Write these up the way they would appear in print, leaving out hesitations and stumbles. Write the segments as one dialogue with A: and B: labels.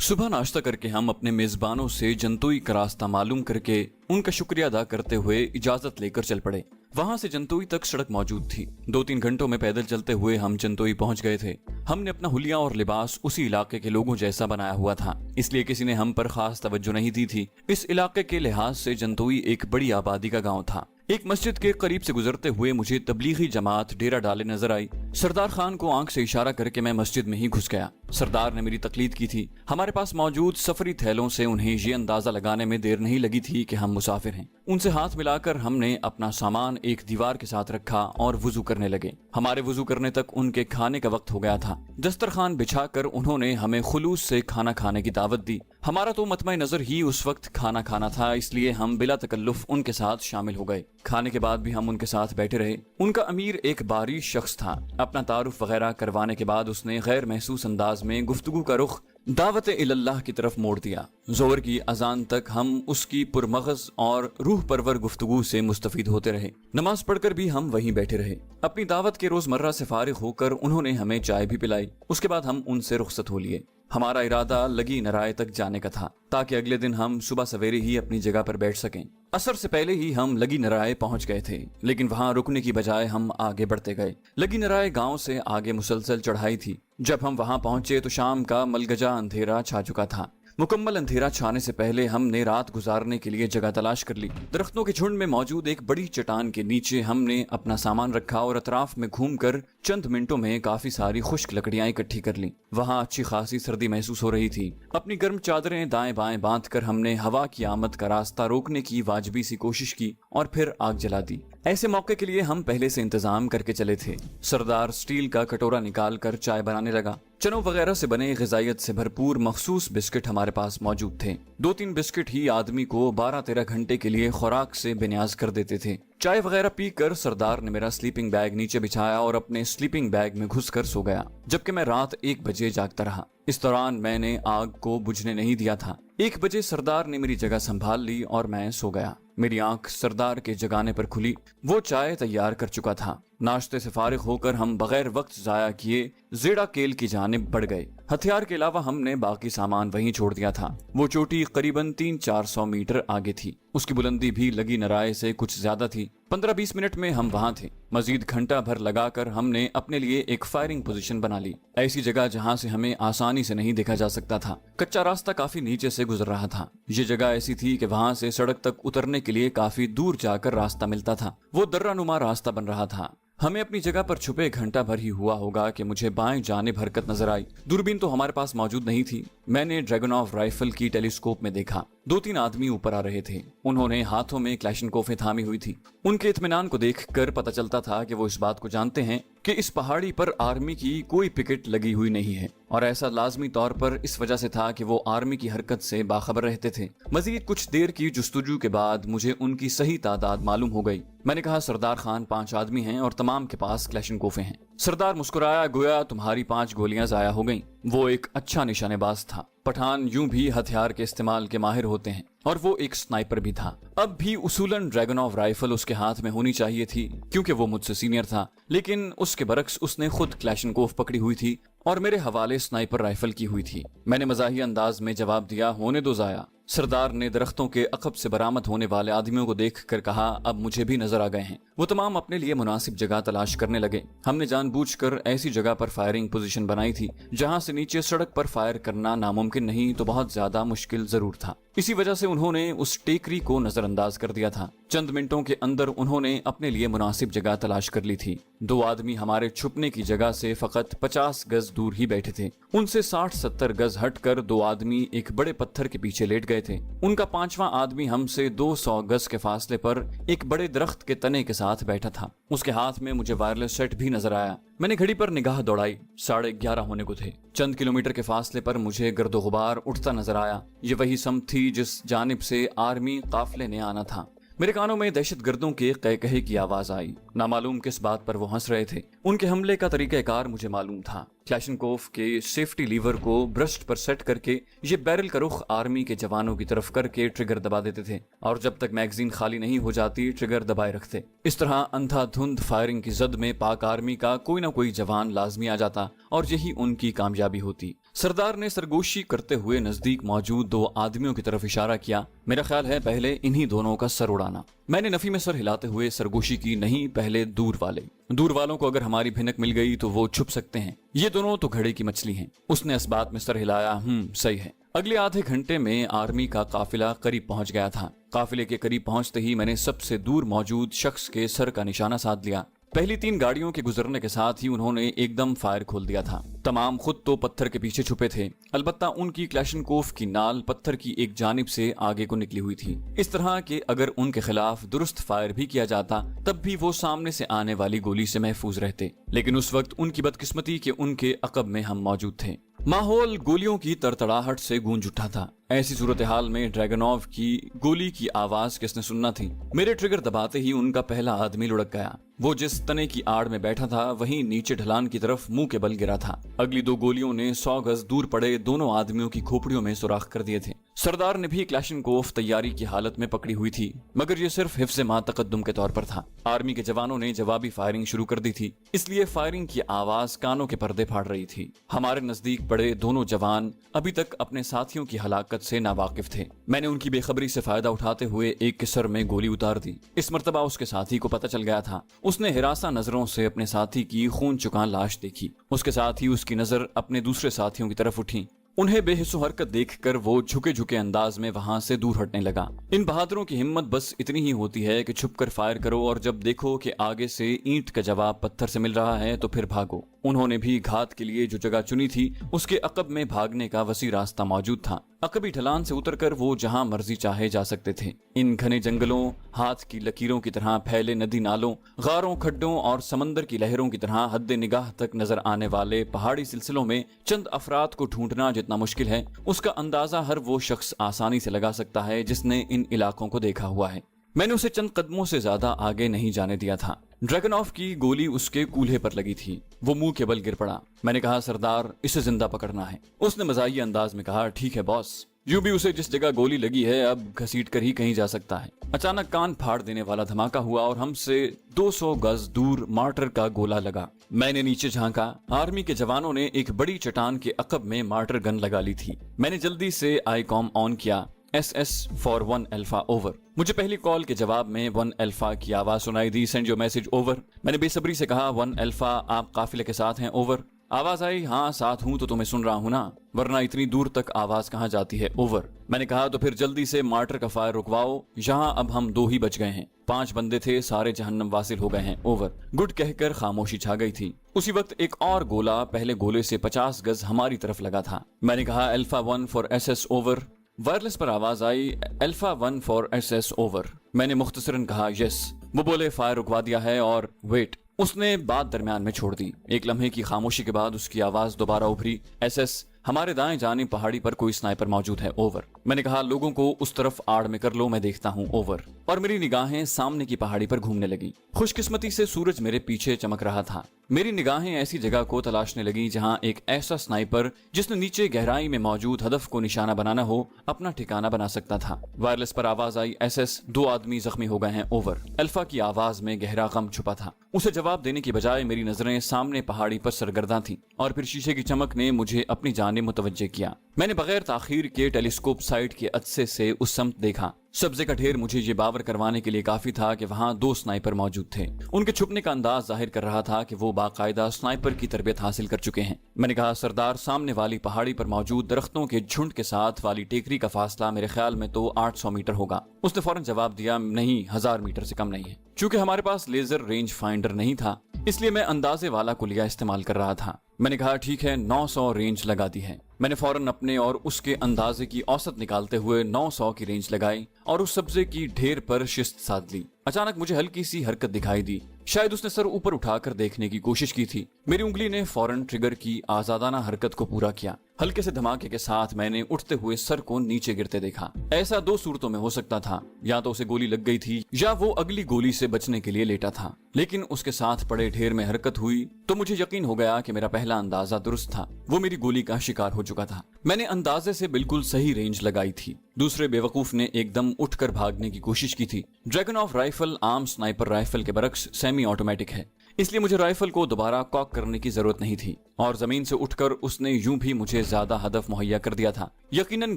A: सुबह नाश्ता करके हम अपने मेजबानों से जंतोई का रास्ता मालूम करके उनका शुक्रिया अदा करते हुए इजाजत लेकर चल पड़े। वहां से जंतोई तक सड़क मौजूद थी। 2-3 घंटों में पैदल चलते हुए हम जंतोई पहुंच गए थे। हमने अपना हुलिया और लिबास उसी इलाके के लोगों जैसा बनाया हुआ था, इसलिए किसी ने हम पर खास तवज्जो नहीं दी थी। इस इलाके के लिहाज से जंतोई एक बड़ी आबादी का गाँव था। एक मस्जिद के करीब से गुजरते हुए मुझे तबलीगी जमात डेरा डाले नजर आई। सरदार खान को आंख से इशारा करके मैं मस्जिद में ही घुस गया। सरदार ने मेरी तकलीद की थी। हमारे पास मौजूद सफरी थैलों से उन्हें ये अंदाजा लगाने में देर नहीं लगी थी कि हम मुसाफिर हैं। उनसे हाथ मिलाकर हमने अपना सामान एक दीवार के साथ रखा और वुजू करने लगे। हमारे वुजू करने तक उनके खाने का वक्त हो गया था। दस्तरखान बिछाकर उन्होंने हमें खुलूस से खाना खाने की दावत दी। हमारा तो मतमय नजर ही उस वक्त खाना खाना था, इसलिए हम बिला तकल्लुफ उनके साथ शामिल हो गए। खाने के बाद भी हम उनके साथ बैठे रहे। उनका अमीर एक बारिश शख्स था। अपना तारुफ वगैरह करवाने के बाद उसने गैर महसूस अंदाज में गुफ्तगू का रुख दावत इल्लल्लाह की तरफ मोड़ दिया। जोहर की अजान तक हम उसकी पुरमगज और रूह परवर गुफ्तगू से मुस्तफीद होते रहे। नमाज पढ़कर भी हम वहीं बैठे रहे। अपनी दावत के रोजमर्रा से फारिग होकर उन्होंने हमें चाय भी पिलाई। उसके बाद हम उनसे रुखसत हो लिए। हमारा इरादा लगी नराय तक जाने का था, ताकि अगले दिन हम सुबह सवेरे ही अपनी जगह पर बैठ सकें। असर से पहले ही हम लगी नराय पहुंच गए थे, लेकिन वहां रुकने की बजाय हम आगे बढ़ते गए। लगी नराय गांव से आगे मुसलसल चढ़ाई थी। जब हम वहां पहुंचे तो शाम का मलगजा अंधेरा छा चुका था। मुकम्मल अंधेरा छाने से पहले हमने रात गुजारने के लिए जगह तलाश कर ली। दरख्तों के झुंड में मौजूद एक बड़ी चट्टान के नीचे हमने अपना सामान रखा और अतराफ में घूमकर चंद मिनटों में काफी सारी खुश्क लकड़ियां इकट्ठी कर ली। वहां अच्छी खासी सर्दी महसूस हो रही थी। अपनी गर्म चादरें दाएं बाएं बांधकर हमने हवा की आमद का रास्ता रोकने की वाजिबी सी कोशिश की और फिर आग जला दी। ऐसे मौके के लिए हम पहले से इंतजाम करके चले थे। सरदार स्टील का कटोरा निकाल कर चाय बनाने लगा। चनों वगैरह से बने ग़िज़ाइयत से भरपूर मखसूस बिस्किट हमारे पास मौजूद थे। 2-3 बिस्किट ही आदमी को 12-13 घंटे के लिए खुराक से बेनियाज कर देते थे। चाय वगैरह पीकर सरदार ने मेरा स्लीपिंग बैग नीचे बिछाया और अपने स्लीपिंग बैग में घुसकर सो गया, जबकि मैं रात 1 बजे जागता रहा। इस दौरान मैंने आग को बुझने नहीं दिया था। 1 बजे सरदार ने मेरी जगह संभाल ली और मैं सो गया। मेरी आंख सरदार के जगाने पर खुली। वो चाय तैयार कर चुका था। नाश्ते से फारिग होकर हम बगैर वक्त जाया किए जेड़ा केल की जानिब बढ़ गए। हथियार के अलावा हमने बाकी सामान वहीं छोड़ दिया था। वो चोटी करीबन 300-400 मीटर आगे थी। उसकी बुलंदी भी लगी नराय से कुछ ज्यादा थी। 15-20 मिनट में हम वहां थे। मजीद घंटा भर लगाकर हमने अपने लिए एक फायरिंग पोजीशन बना ली, ऐसी जगह जहां से हमें आसानी से नहीं देखा जा सकता था। कच्चा रास्ता काफी नीचे से गुजर रहा था। ये जगह ऐसी थी कि वहां से सड़क तक उतरने के लिए काफी दूर जाकर रास्ता मिलता था। वो दर्रानुमा रास्ता बन रहा था। हमें अपनी जगह पर छुपे घंटा भर ही हुआ होगा कि मुझे बाएं जानिब हरकत नजर आई। दूरबीन तो हमारे पास मौजूद नहीं थी। मैंने ड्रैगनॉव राइफल की टेलीस्कोप में देखा। 2-3 आदमी ऊपर आ रहे थे। उन्होंने हाथों में क्लैशनकोफें थामी हुई थी। उनके इत्मीनान को देखकर पता चलता था कि वो इस बात को जानते हैं कि इस पहाड़ी पर आर्मी की कोई पिकेट लगी हुई नहीं है, और ऐसा लाजमी तौर पर इस वजह से था कि वो आर्मी की हरकत से बाखबर रहते थे। मजीद कुछ देर की जुस्तजू के बाद मुझे उनकी सही तादाद मालूम हो गई। मैंने कहा, सरदार खान 5 आदमी हैं और तमाम के पास क्लैशनकोफें हैं। सरदार मुस्कुराया, गोया तुम्हारी 5 गोलियां जाया हो गईं। वो एक अच्छा निशानेबाज था। पठान यूं भी हथियार के इस्तेमाल के माहिर होते हैं, और वो एक स्नाइपर भी था। अब भी उसूलन ड्रैगनॉव राइफल उसके हाथ में होनी चाहिए थी, क्योंकि वो मुझसे सीनियर था। लेकिन उसके बरक्स उसने खुद क्लैशनकोफ पकड़ी हुई थी और मेरे हवाले स्नाइपर राइफल की हुई थी। मैंने मजाही अंदाज में जवाब दिया, होने दो जाया। सरदार ने दरख्तों के अखब से बरामद होने वाले आदमियों को देखकर कहा, अब मुझे भी नजर आ गए हैं। वो तमाम अपने लिए मुनासिब जगह तलाश करने लगे। हमने जानबूझकर ऐसी जगह पर फायरिंग पोजीशन बनाई थी जहां से नीचे सड़क पर फायर करना नामुमकिन नहीं तो बहुत ज्यादा मुश्किल जरूर था। इसी वजह से उन्होंने उस टेकरी को नजरअंदाज कर दिया था। चंद मिनटों के अंदर उन्होंने अपने लिए मुनासिब जगह तलाश कर ली थी। 2 आदमी हमारे छुपने की जगह से फकत 50 गज दूर ही बैठे थे। उनसे 60-70 गज हटकर 2 आदमी एक बड़े पत्थर के पीछे लेट गए थे। उनका 5वां आदमी हमसे 200 गज के फासले पर एक बड़े दरख्त के तने के साथ बैठा था। उसके हाथ में मुझे वायरलेस सेट भी नजर आया। मैंने घड़ी पर निगाह दौड़ाई। 11:30 होने को थे। चंद किलोमीटर के फासले पर मुझे गर्दो गुबार उठता नजर आया। ये वही सम थी जिस जानिब से आर्मी काफिले ने आना था। मेरे कानों में दहशतगर्दों के कहकहे की आवाज आई। नामालूम किस बात पर वो हंस रहे थे। उनके हमले का तरीकाकार मुझे मालूम था। क्लैशनकोफ के सेफ्टी लीवर को ब्रस्ट पर सेट करके ये बैरल का रुख आर्मी के जवानों की तरफ करके ट्रिगर दबा देते थे, और जब तक मैगजीन खाली नहीं हो जाती ट्रिगर दबाए रखते। इस तरह अंधाधुंध फायरिंग की जद में पाक आर्मी का कोई ना कोई जवान लाजमी आ जाता और यही उनकी कामयाबी होती। सरदार ने सरगोशी करते हुए नजदीक मौजूद दो आदमियों की तरफ इशारा किया। मेरा ख्याल है पहले इन्हीं दोनों का सर उड़ाना। मैंने नफी में सर हिलाते हुए सरगोशी की, नहीं पहले दूर वालों को अगर हमारी भिनक मिल गई तो वो छुप सकते हैं, ये दोनों तो घड़े की मछली हैं। उसने इस बात में सर हिलाया। सही है। अगले आधे घंटे में आर्मी का काफिला करीब पहुंच गया था। काफिले के करीब पहुंचते ही मैंने सबसे दूर मौजूद शख्स के सर का निशाना साध लिया। पहली 3 गाड़ियों के गुजरने के साथ ही उन्होंने एकदम फायर खोल दिया था। तमाम खुद तो पत्थर के पीछे छुपे थे, अलबत्ता उनकी क्लैशनकोफ की नाल पत्थर की एक जानिब से आगे को निकली हुई थी। इस तरह के अगर उनके खिलाफ दुरुस्त फायर भी किया जाता तब भी वो सामने से आने वाली गोली से महफूज रहते। लेकिन उस वक्त उनकी बदकिस्मती के उनके अकब में हम मौजूद थे। माहौल गोलियों की तड़तड़ाहट से गूंज उठा था। ऐसी सूरत हाल में ड्रैगनोव की गोली की आवाज किसने सुनना थी। मेरे ट्रिगर दबाते ही उनका पहला आदमी लुढ़क गया। वो जिस तने की आड़ में बैठा था वहीं नीचे ढलान की तरफ मुंह के बल गिरा था। अगली 2 गोलियों ने 100 गज दूर पड़े दोनों आदमियों की खोपड़ियों में सुराख कर दिए थे। सरदार ने भी क्लैशनकोफ तैयारी की हालत में पकड़ी हुई थी, मगर ये सिर्फ हिफ्ज़े मा तकद्दुम के तौर पर था। आर्मी के जवानों ने जवाबी फायरिंग शुरू कर दी थी, इसलिए फायरिंग की आवाज कानों के पर्दे फाड़ रही थी। हमारे नजदीक पड़े दोनों जवान अभी तक अपने साथियों की हलाकत से नावाकिफ थे। मैंने उनकी बेखबरी से फायदा उठाते हुए एक के सर में गोली उतार दी। इस मर्तबा उसके साथी को पता चल गया था। उसने हिरासा नजरों से अपने साथी की खून चुका लाश देखी। उसके साथ ही उसकी नजर अपने दूसरे साथियों की तरफ उठी। उन्हें बेहिस्सो हरकत देखकर वो झुके झुके अंदाज में वहां से दूर हटने लगा। इन बहादुरों की हिम्मत बस इतनी ही होती है कि छुपकर फायर करो और जब देखो कि आगे से ईंट का जवाब पत्थर से मिल रहा है तो फिर भागो। उन्होंने भी घात के लिए जो जगह चुनी थी उसके अकब में भागने का वसी रास्ता मौजूद था। अकबी ढलान से उतरकर वो जहां मर्जी चाहे जा सकते थे। इन घने जंगलों, हाथ की लकीरों की तरह फैले नदी नालों, गारों, खड्डों और समंदर की लहरों की तरह हद निगाह तक नजर आने वाले पहाड़ी सिलसिलों में चंद अफराद को ढूंढना जितना मुश्किल है, उसका अंदाजा हर वो शख्स आसानी से लगा सकता है जिसने इन इलाकों को देखा हुआ है। मैंने उसे चंद कदमों से ज्यादा आगे नहीं जाने दिया था। ड्रैगनोव की गोली उसके कूल्हे पर लगी थी। वो मुंह के बल गिर पड़ा। मैंने कहा, सरदार, इसे जिंदा पकड़ना है। उसने मजाही अंदाज में कहा, ठीक है बॉस। यूं भी उसे जिस जगह गोली लगी है अब घसीट कर ही कहीं जा सकता है। अचानक कान फाड़ देने वाला धमाका हुआ और हमसे 200 गज दूर मार्टर का गोला लगा। मैंने नीचे झांका। आर्मी के जवानों ने एक बड़ी चट्टान के अकब में मार्टर गन लगा ली थी। मैंने जल्दी से आईकॉम ऑन किया। SS for 1 alpha over. मुझे पहली कॉल के जवाब में 1 अल्फा की आवाज सुनाई दी। Send your message over. मैंने बेसब्री से कहा, 1 अल्फा, आप काफिले के साथ हैं? ओवर। आवाज आई, हाँ साथ हूं तो तुम्हें सुन रहा हूं ना, वरना इतनी दूर तक आवाज कहाँ जाती है? ओवर। मैंने कहा, तो फिर जल्दी से मार्टर का फायर रुकवाओ, यहाँ अब हम 2 ही बच गए हैं। 5 बंदे थे, सारे जहन्नम वासिल हो गए हैं। ओवर। गुड कहकर खामोशी छा गई थी। उसी वक्त एक और गोला पहले गोले से 50 गज हमारी तरफ लगा था। मैंने कहा, alpha 1 for SS over. Wireless पर आवाज आई, अल्फा 1 फॉर SS ओवर। मैंने मुख्तसरन कहा, यस। वो बोले, फायर रुकवा दिया है और वेट। उसने बात दरमियान में छोड़ दी। एक लम्हे की खामोशी के बाद उसकी आवाज दोबारा उभरी, SS, हमारे दाएं जानी पहाड़ी पर कोई स्नाइपर मौजूद है। ओवर। मैंने कहा, लोगों को उस तरफ आड़ में कर लो, मैं देखता हूँ। ओवर। और मेरी निगाहें सामने की पहाड़ी पर घूमने लगी। खुशकिस्मती से सूरज मेरे पीछे चमक रहा था। मेरी निगाहें ऐसी जगह को तलाशने लगी जहां एक ऐसा स्नाइपर जिसने नीचे गहराई में मौजूद हदफ को निशाना बनाना हो अपना ठिकाना बना सकता था। वायरलेस पर आवाज आई, SS, 2 आदमी जख्मी हो गए हैं। ओवर। अल्फा की आवाज में गहरा गम छुपा था। उसे जवाब देने की बजाय मेरी नजरें सामने पहाड़ी पर सरगर्दा थीं और फिर शीशे की चमक ने मुझे अपनी जानिब मुतवज्जे किया। मैंने बगैर ताखीर के टेलीस्कोप साइट के अदसे से उस समत देखा। सब्जे का ढेर मुझे ये बावर करवाने के लिए काफी था कि वहाँ 2 स्नाइपर मौजूद थे। उनके छुपने का अंदाज जाहिर कर रहा था कि वो बाकायदा स्नाइपर की तरबियत हासिल कर चुके हैं। मैंने कहा, सरदार, सामने वाली पहाड़ी पर मौजूद दरख्तों के झुंड के साथ वाली टेकरी का फासला मेरे ख्याल में तो 800 मीटर होगा। उसने फौरन जवाब दिया, नहीं, 1000 मीटर से कम नहीं है। चूंकि हमारे पास लेजर रेंज फाइंडर नहीं था, इसलिए मैं अंदाजे वाला कुलिया इस्तेमाल कर रहा था। मैंने कहा, ठीक है, 900 रेंज लगा दी है। मैंने फौरन अपने और उसके अंदाजे की औसत निकालते हुए 900 की रेंज लगाई और उस सब्जे की ढेर पर शिस्त साध ली। अचानक मुझे हल्की सी हरकत दिखाई दी। शायद उसने सर ऊपर उठाकर देखने की कोशिश की थी। मेरी उंगली ने फौरन ट्रिगर की आजादाना हरकत को पूरा किया। हल्के से धमाके के साथ मैंने उठते हुए सर को नीचे गिरते देखा। ऐसा 2 सूरतों में हो सकता था, या तो उसे गोली लग गई थी या वो अगली गोली से बचने के लिए लेटा था। लेकिन उसके साथ पड़े ढेर में हरकत हुई तो मुझे यकीन हो गया कि मेरा पहला अंदाजा दुरुस्त था। वो मेरी गोली का शिकार हो चुका था। मैंने अंदाजे से बिल्कुल सही रेंज लगाई थी। दूसरे बेवकूफ ने एकदम उठकर भागने की कोशिश की थी। ड्रैगनोव राइफल आम स्नाइपर राइफल के बरक्स सेमी ऑटोमेटिक है। इसलिए मुझे राइफल को दोबारा कॉक करने की जरूरत नहीं थी और जमीन से उठकर उसने यूं भी मुझे ज्यादा हदफ मुहैया कर दिया था। यकीनन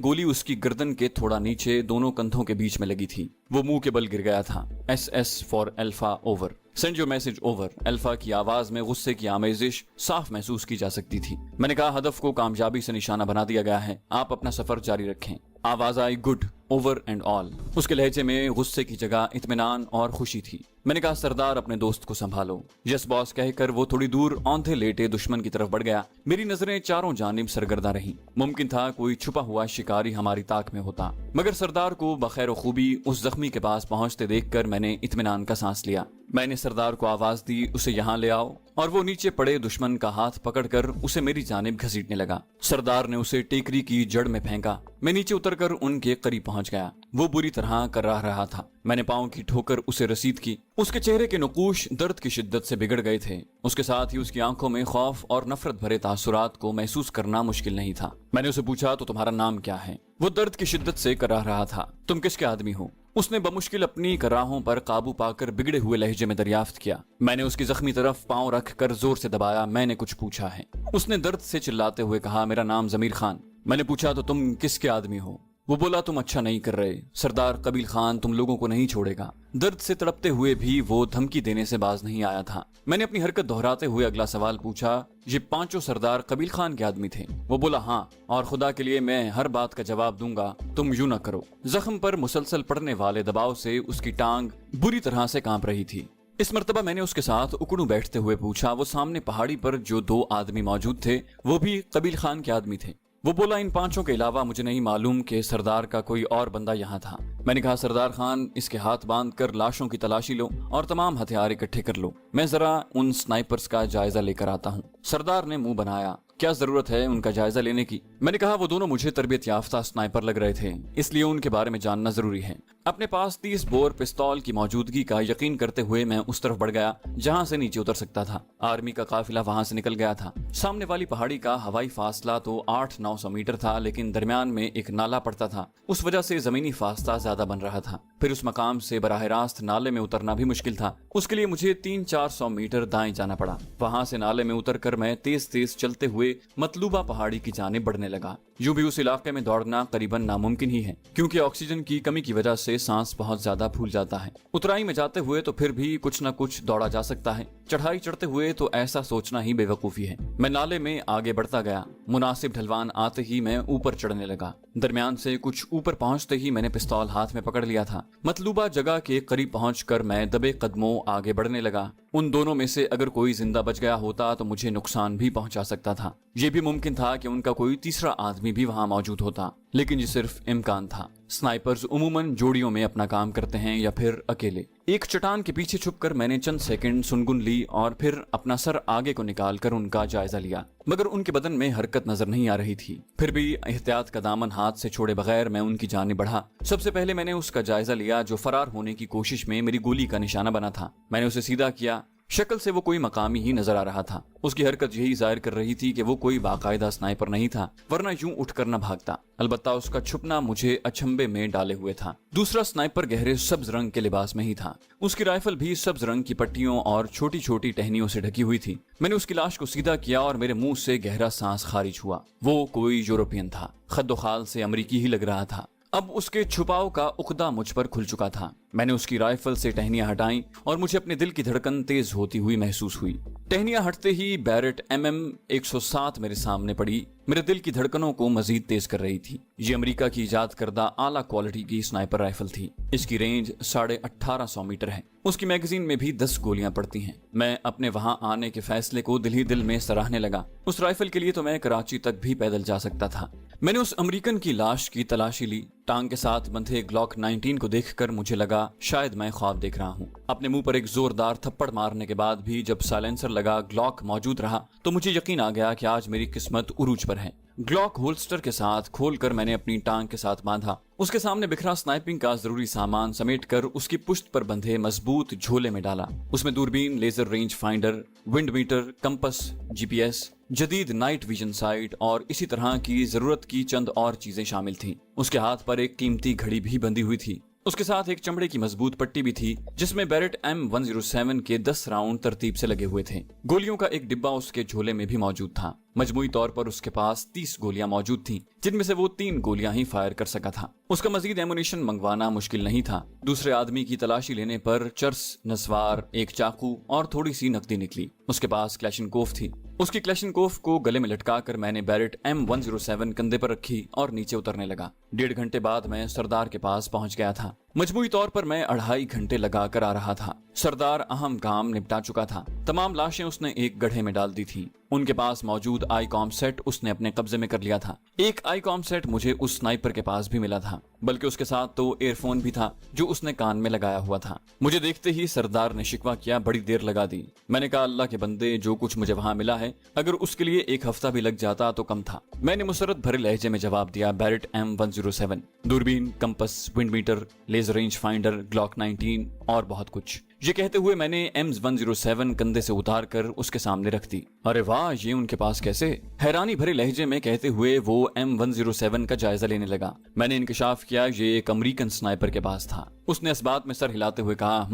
A: गोली उसकी गर्दन के थोड़ा नीचे दोनों कंधों के बीच में लगी थी। वो मुंह के बल गिर गया था। SS for alpha over, send your message over. Alpha की आवाज में गुस्से की आमेजिश साफ महसूस की जा सकती थी। मैंने कहा, हदफ को कामयाबी से निशाना बना दिया गया है, आप अपना सफर जारी रखें। आवाज आई, गुड, ओवर एंड ऑल। उसके लहजे में गुस्से की जगह इत्मीनान और खुशी थी। मैंने कहा, सरदार अपने दोस्त को संभालो। यस बॉस कहकर वो थोड़ी दूर औंधे लेटे दुश्मन की तरफ बढ़ गया। मेरी नजरें चारों जानिब सरगर्दा रहीं। मुमकिन था कोई छुपा हुआ शिकारी हमारी ताक में होता, मगर सरदार को बखैर खूबी उस जख्मी के पास पहुंचते देखकर मैंने इत्मीनान का सांस लिया। मैंने सरदार को आवाज दी, उसे यहाँ ले आओ, और वो नीचे पड़े दुश्मन का हाथ पकड़कर उसे मेरी जानिब घसीटने लगा। सरदार ने उसे टेकरी की जड़ में फेंका। मैं नीचे उतरकर उनके करीब पहुंच गया। वो बुरी तरह कराह रहा था। मैंने पांव की ठोकर उसे रसीद की। उसके चेहरे के नकूश दर्द की शिद्दत से बिगड़ गए थे। उसके साथ ही उसकी आंखों में खौफ और नफरत भरे तासुरात को महसूस करना मुश्किल नहीं था। मैंने उसे पूछा, तो तुम्हारा नाम क्या है? वो दर्द की शिद्दत से कराह रहा था। तुम किसके आदमी हो? उसने बमुश्किल अपनी कराहों पर काबू पाकर बिगड़े हुए लहजे में दरियाफ्त किया। मैंने उसकी जख्मी तरफ पांव रखकर जोर से दबाया। मैंने कुछ पूछा है? उसने दर्द से चिल्लाते हुए कहा, मेरा नाम जमीर खान। मैंने पूछा, तो तुम किसके आदमी हो? वो बोला, तुम अच्छा नहीं कर रहे, सरदार कबील खान तुम लोगों को नहीं छोड़ेगा। दर्द से तड़पते हुए भी वो धमकी देने से बाज नहीं आया था। मैंने अपनी हरकत दोहराते हुए अगला सवाल पूछा, ये पांचों सरदार कबील खान के आदमी थे? वो बोला, हाँ, और खुदा के लिए मैं हर बात का जवाब दूंगा, तुम यूं न करो। जख्म पर मुसलसल पड़ने वाले दबाव से उसकी टांग बुरी तरह से कांप रही थी। इस मर्तबा मैंने उसके साथ उकड़ू बैठते हुए पूछा, वो सामने पहाड़ी पर जो 2 आदमी मौजूद थे वो भी कबील खान के आदमी थे? वो बोला, इन 5 के अलावा मुझे नहीं मालूम कि सरदार का कोई और बंदा यहाँ था। मैंने कहा, सरदार खान, इसके हाथ बांध कर लाशों की तलाशी लो और तमाम हथियार इकट्ठे कर लो। मैं जरा उन स्नाइपर्स का जायजा लेकर आता हूँ। सरदार ने मुंह बनाया, क्या जरूरत है उनका जायजा लेने की? मैंने कहा, वो दोनों मुझे तरबियत याफ्ता स्नाइपर लग रहे थे, इसलिए उनके बारे में जानना जरूरी है। अपने पास 30 बोर पिस्तौल की मौजूदगी का यकीन करते हुए मैं उस तरफ बढ़ गया जहां से नीचे उतर सकता था। आर्मी का काफिला वहां से निकल गया था। सामने वाली पहाड़ी का हवाई फासला तो 800-900 मीटर था, लेकिन दरमियान में एक नाला पड़ता था। उस वजह से जमीनी फासला ज्यादा बन रहा था। फिर उस मकाम से बराह रास्त नाले में उतरना भी मुश्किल था। उसके लिए मुझे 300-400 मीटर दाएं जाना पड़ा। वहां से नाले में उतरकर मैं तेज तेज चलते हुए मतलूबा पहाड़ी की जानिब बढ़ने लगा। यूं भी उस इलाके में दौड़ना करीबन नामुमकिन ही है, क्योंकि ऑक्सीजन की कमी की वजह से सांस बहुत ज्यादा फूल जाता है। उतराई में जाते हुए तो फिर भी कुछ न कुछ दौड़ा जा सकता है, चढ़ाई चढ़ते हुए तो ऐसा सोचना ही बेवकूफी है। मैं नाले में आगे बढ़ता गया। मुनासिब ढलवान आते ही मैं ऊपर चढ़ने लगा। दरमियान से कुछ ऊपर पहुंचते ही मैंने पिस्तौल हाथ में पकड़ लिया था। मतलूबा जगह के करीब पहुंचकर मैं दबे कदमों आगे बढ़ने लगा। उन दोनों में से अगर कोई जिंदा बच गया होता तो मुझे नुकसान भी पहुंचा सकता था। ये भी मुमकिन था कि उनका कोई तीसरा आदमी भी वहां मौजूद होता, लेकिन ये सिर्फ इम्कान था। स्नाइपर्स उमूमन जोड़ियों में अपना काम करते हैं या फिर अकेले। एक चट्टान के पीछे छुपकर मैंने चंद सेकंड सुनगुन ली और फिर अपना सर आगे को निकालकर उनका जायजा लिया, मगर उनके बदन में हरकत नजर नहीं आ रही थी। फिर भी एहतियात का दामन हाथ से छोड़े बगैर मैं उनकी जानिब बढ़ा। सबसे पहले मैंने उसका जायजा लिया जो फरार होने की कोशिश में मेरी गोली का निशाना बना था। मैंने उसे सीधा किया। शक्ल से वो कोई मकामी ही नजर आ रहा था। उसकी हरकत यही जाहिर कर रही थी कि वो कोई बाकायदा स्नाइपर नहीं था, वरना यूं उठकर न भागता। अलबत्ता उसका छुपना मुझे अचंभे में डाले हुए था। दूसरा स्नाइपर गहरे सब्ज रंग के लिबास में ही था। उसकी राइफल भी सब्ज रंग की पट्टियों और छोटी छोटी टहनियों से ढकी हुई थी। मैंने उसकी लाश को सीधा किया और मेरे मुंह से गहरा सांस खारिज हुआ। वो कोई यूरोपियन था, खद्दोखाल से अमरीकी ही लग रहा था। अब उसके छुपाव का उकदा मुझ पर खुल चुका था। मैंने उसकी राइफल से टहनियां हटाई और मुझे अपने दिल की धड़कन तेज होती हुई महसूस हुई। टहनियां हटते ही बैरेट MM 107 मेरे सामने पड़ी। मेरे दिल की धड़कनों को मजीद तेज कर रही थी। ये अमेरिका की इजाद करदा आला क्वालिटी की स्नाइपर राइफल थी। इसकी रेंज 1850 मीटर है। उसकी मैगजीन में भी 10 गोलियां पड़ती हैं। मैं अपने वहां आने के फैसले को दिल ही दिल में सराहने लगा। उस राइफल के लिए तो मैं कराची तक भी पैदल जा सकता था। मैंने उस अमेरिकन की लाश की तलाशी ली। टांग के साथ बंधे ग्लॉक 19 को देखकर मुझे लगा शायद मैं ख्वाब देख रहा हूँ। अपने मुंह पर एक जोरदार थप्पड़ मारने के बाद भी जब साइलेंसर लगा ग्लॉक मौजूद रहा तो मुझे यकीन आ गया कि आज मेरी किस्मत उरूज पर है। ग्लॉक होल्स्टर के साथ खोलकर मैंने अपनी टांग के साथ बांधा। उसके सामने बिखरा स्नाइपिंग का जरूरी सामान समेटकर उसकी पुश्त पर बंधे मजबूत झोले में डाला। उसमें दूरबीन, laser range finder, wind meter, compass, GPS, जदीद नाइट विजन साइट और इसी तरह की जरूरत की चंद और चीजें शामिल थीं। उसके हाथ पर एक कीमती घड़ी भी बंधी हुई थी। उसके साथ एक चमड़े की मजबूत पट्टी भी थी जिसमें बैरेट M107 के 10 राउंड तरतीब से लगे हुए थे। गोलियों का एक डिब्बा उसके झोले में भी मौजूद था। मजमूई तौर पर उसके पास 30 गोलियां मौजूद थीं, जिनमें से वो 3 गोलियां ही फायर कर सका था। उसका मजीद एमुनिशन मंगवाना मुश्किल नहीं था। दूसरे आदमी की तलाशी लेने पर चर्स, नस्वार, एक चाकू और थोड़ी सी नकदी निकली। उसके पास क्लैशनकोफ थी। उसकी क्लैशनकोफ को गले में लटकाकर मैंने बैरेट M107 कंधे पर रखी और नीचे उतरने लगा। 1.5 घंटे बाद मैं सरदार के पास पहुंच गया था। मजमूई तौर पर मैं 2.5 घंटे लगा कर आ रहा था। सरदार अहम काम निपटा चुका था। तमाम लाशें उसने एक गड्ढे में डाल दी थी। उनके पास मौजूद आईकॉम सेट उसने अपने कब्जे में कर लिया था। एक आईकॉम सेट मुझे उस स्नाइपर के पास भी मिला था, बल्कि उसके साथ तो एयरफोन भी था जो उसने कान में लगाया हुआ था। मुझे देखते ही सरदार ने शिकवा किया, बड़ी देर लगा दी। मैंने कहा, अल्लाह के बंदे, जो कुछ मुझे वहां मिला है, अगर उसके लिए 1 हफ्ता भी लग जाता तो कम था। मैंने मुसरत भरे लहजे में जवाब दिया, बैरेट M107, दूरबीन, compass, wind meter, laser range finder, Glock 19 और बहुत कुछ। ये कहते हुए मैंने M107 कंधे से उतार कर उसके सामने रख दी। अरे वाह, ये उनके पास कैसे? हैरानी भरे लहजे में कहते हुए वो M107 का जायजा लेने लगा। मैंने इंकशाफ किया ये एक अमेरिकन स्नाइपर के पास था। उसने इस बात में सर हिलाते हुए कहा,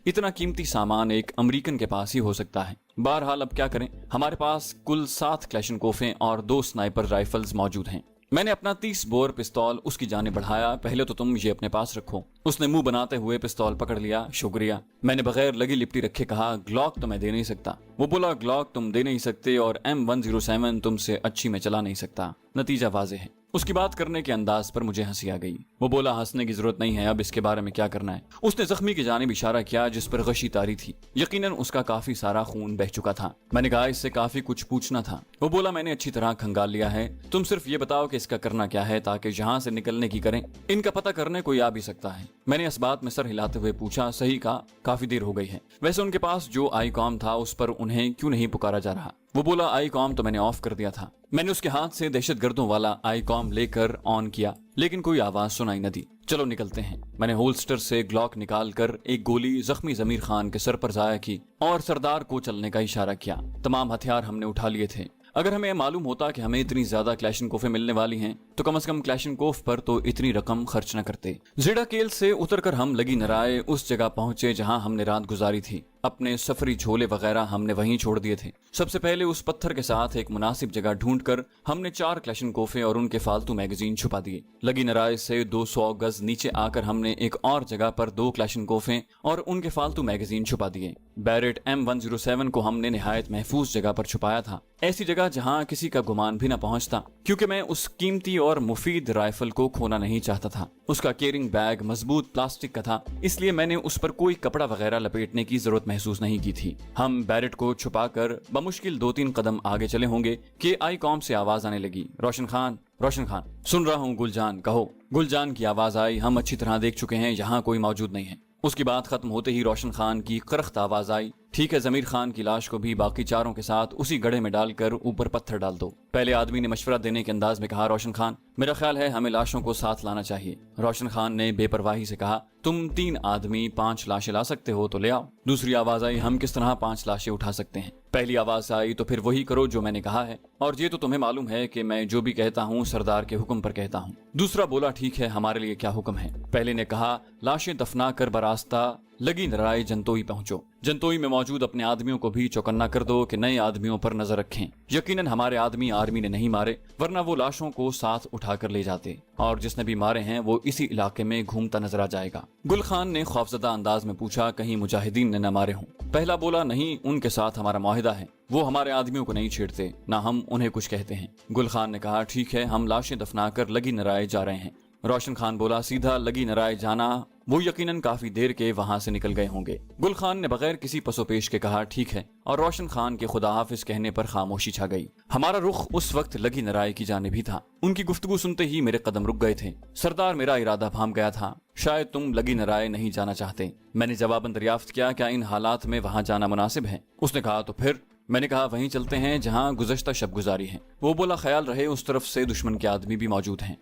A: इतना कीमती सामान एक अमेरिकन के पास ही हो सकता है। बहरहाल अब क्या करें, हमारे पास कुल 7 क्लैशनकोफें और 2 स्नाइपर राइफल्स मौजूद हैं। मैंने अपना 30 बोर पिस्तौल उसकी जानिब बढ़ाया। पहले तो तुम ये अपने पास रखो। उसने मुंह बनाते हुए पिस्तौल पकड़ लिया। शुक्रिया। मैंने बगैर लगी लिपटी रखे कहा, ग्लॉक तो मैं दे नहीं सकता। वो बोला, ग्लॉक तुम दे नहीं सकते और M107 तुमसे अच्छी में चला नहीं सकता। नतीजा वाज़ेह है। उसकी बात करने के अंदाज पर मुझे हंसी आ गई। वो बोला, हंसने की जरूरत नहीं है, अब इसके बारे में क्या करना है? उसने जख्मी की जानिब इशारा किया जिस पर गशी तारी थी। यकीनन उसका काफी सारा खून बह चुका था। मैंने कहा, इससे काफी कुछ पूछना था। वो बोला, मैंने अच्छी तरह खंगाल लिया है, तुम सिर्फ ये बताओ कि इसका करना क्या है ताकि यहाँ से निकलने की करें। इनका पता करने कोई आ भी सकता है। मैंने इस बात में सर हिलाते हुए पूछा, सही कहा, काफी देर हो गई है। वैसे उनके पास जो आईकॉम था उस पर उन्हें क्यों नहीं पुकारा जा रहा? वो बोला, आईकॉम तो मैंने ऑफ कर दिया था। मैंने उसके हाथ से दहशतगर्दों वाला आईकॉम लेकर ऑन किया, लेकिन कोई आवाज सुनाई न दी। चलो निकलते हैं। मैंने होल्स्टर से ग्लॉक निकालकर एक गोली जख्मी जमीर खान के सर पर जाया की और सरदार को चलने का इशारा किया। तमाम हथियार हमने उठा लिए थे। अगर हमें मालूम होता कि हमें इतनी ज्यादा क्लैशनकोफें मिलने वाली हैं, तो कम से कम क्लैशनकोफ पर तो इतनी रकम खर्च न करते। जिडाकेल से उतरकर हम लगी नराए उस जगह पहुंचे जहां हमने रात गुजारी थी। अपने सफरी झोले वगैरह हमने वहीं छोड़ दिए थे। सबसे पहले उस पत्थर के साथ एक मुनासिब जगह ढूंढकर हमने 4 क्लैशनकोफे और उनके फालतू मैगजीन छुपा दिए। लगी नराए से 200 गज नीचे आकर हमने एक और जगह पर 2 क्लैशनकोफे और उनके फालतू मैगजीन छुपा दिए। बैरेट M107 को हमने निहायत महफूज जगह पर छुपाया था, ऐसी जगह जहां किसी का गुमान भी न पहुंचता, क्योंकि मैं उस कीमती और मुफीद राइफल को खोना नहीं चाहता था। उसका कैरिंग बैग मजबूत प्लास्टिक का था, इसलिए मैंने उस पर कोई कपड़ा वगैरह लपेटने की जरूरत महसूस नहीं की थी। हम बैरेट को छुपाकर बमुश्किल 2-3 कदम आगे चले होंगे कि आईकॉम से आवाज आने लगी, रोशन खान, रोशन खान। सुन रहा हूँ गुलजान, कहो। गुलजान की आवाज आई। हम अच्छी तरह देख चुके हैं, यहाँ कोई मौजूद नहीं है। उसकी बात खत्म होते ही रोशन खान की करख्त आवाज आई, ठीक है, जमीर खान की लाश को भी बाकी 4 के साथ उसी गड्ढे में डालकर ऊपर पत्थर डाल दो। पहले आदमी ने मशवरा देने के अंदाज में कहा, रोशन खान, मेरा ख्याल है हमें लाशों को साथ लाना चाहिए। रोशन खान ने बेपरवाही से कहा, तुम 3 आदमी 5 लाशें ला सकते हो तो ले आओ। दूसरी आवाज आई, हम किस तरह 5 लाशें उठा सकते हैं? पहली आवाज आई, तो फिर वही करो जो मैंने कहा है, और ये तो तुम्हें मालूम है कि मैं जो भी कहता हूँ सरदार के हुक्म पर कहता हूँ। दूसरा बोला, ठीक है, हमारे लिए क्या हुक्म है? पहले ने कहा, लाशें दफना कर बरास्ता लगी नराए जंतोई पहुंचो। जंतोई में मौजूद अपने आदमियों को भी चौकन्ना कर दो कि नए आदमियों पर नजर रखें। यकीनन हमारे आदमी आर्मी ने नहीं मारे, वरना वो लाशों को साथ उठाकर ले जाते, और जिसने भी मारे हैं वो इसी इलाके में घूमता नजर आ जाएगा। गुल खान ने खौफजदा अंदाज में पूछा, कहीं मुजाहिदीन ने न मारे हों? पहला बोला, नहीं, उनके साथ हमारा मुआहिदा है, वो हमारे आदमियों को नहीं छेड़ते, न हम उन्हें कुछ कहते हैं। गुल खान ने कहा, ठीक है, हम लाशें दफनाकर लगी नराए जा रहे हैं। रोशन खान बोला, सीधा लगी नराए जाना? वो यकीनन काफी देर के वहां से निकल गए होंगे। गुल खान ने बगैर किसी पसोपेश के कहा, ठीक है, और रोशन खान के खुदा हाफिज कहने पर खामोशी छा गई। हमारा रुख उस वक्त लगी नराए की जानिब ही था। उनकी गुफ्तगू सुनते ही मेरे कदम रुक गए थे। सरदार, मेरा इरादा भाम गया था, शायद तुम लगी नराए नहीं जाना चाहते। मैंने जवाबन दरियाफ्त किया, क्या इन हालात में वहां जाना मुनासिब है? उसने कहा, तो फिर? मैंने कहा, वहीं चलते हैं जहां गुज़श्ता शब गुजारी है। वो बोला, ख्याल रहे उस तरफ से दुश्मन के आदमी भी मौजूद हैं।